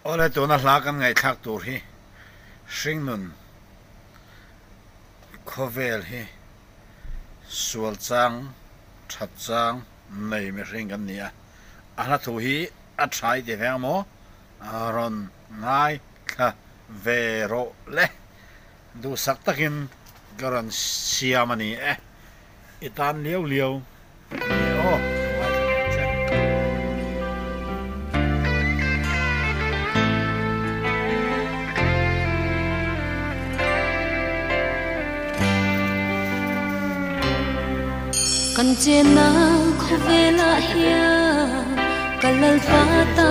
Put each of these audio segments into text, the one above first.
Ole tuna hlakan ngai thak tur hi hringnun khovel hi sual chang that chang nei me hring kan nia ana thu hi a thai de veng mo ron ngai kha vero le du sak takin garan siamani itan liu liu o kan chena khovela hia kalal fata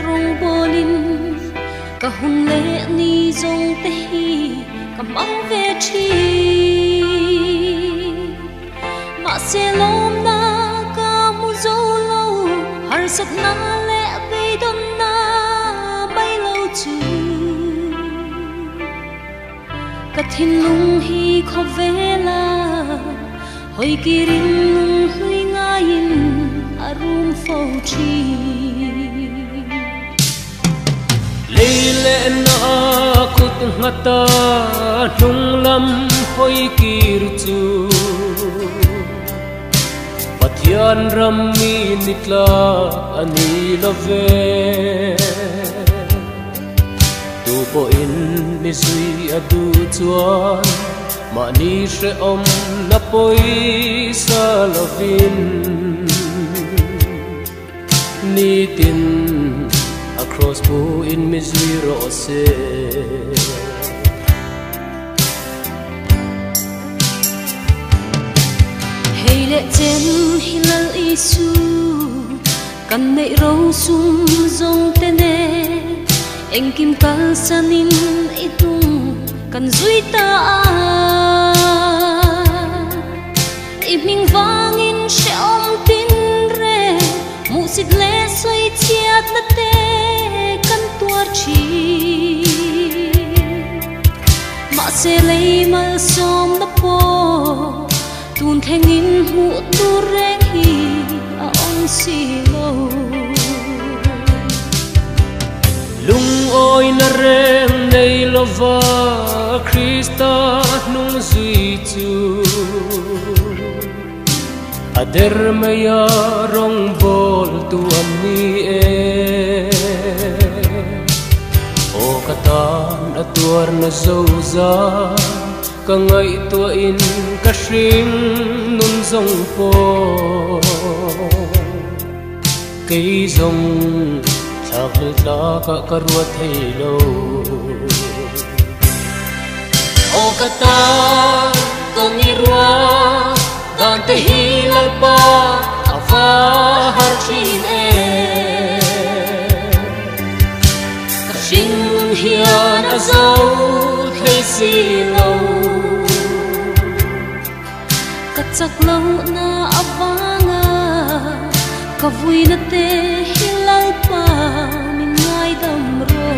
rong bolin ka hun le ni zong te hi ka mang ve thi ma se lom na ka mu zo lo har sak na le be don na bai lo chu ka thin lung hi khovela hoi kirin hui ngayin arum fo chi leile na kut ngata nung lam hoi kir chu pathian ram mi nitla ani love tu po in mi zui adu chuan mani she om na poi sa lovin ni tin across bu in misery rose hey le chen hilal isu kan nei ro sum zong te ne eng kim kal sanin itung kan zui ta iming vangin she om tin re musit le soi chiat na te kan tuar chi ma se lei mal som na po tun thengin hu tu reng hi a ong si lo lung oi na rem nei lova Krista nung zui chu ader maya rong bol tu ani o katan atuar na zoza ka ngai tu in ka shrim nun zong po kei zong thak la ka karwa thailo o katan toni rua dan te hilal pa afa har chin kashin hian azau thei si lo katsak lo na avanga kavui na te hilal pa min ngai dam ro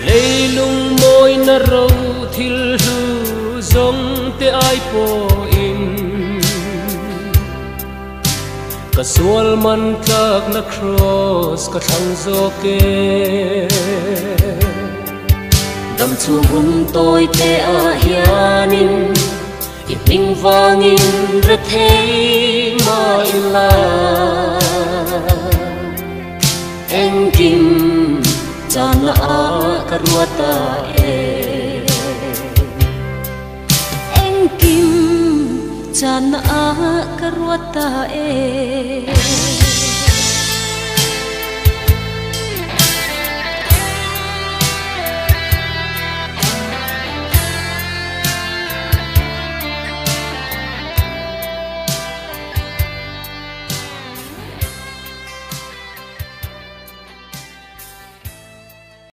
leilung moi na ro thil hu zong te ai po in ka sual man tak na cross ka thang zo ke dam chu hun toi te a hianin iping wangin ra thei ma ila en kim chana a karwata chana karwata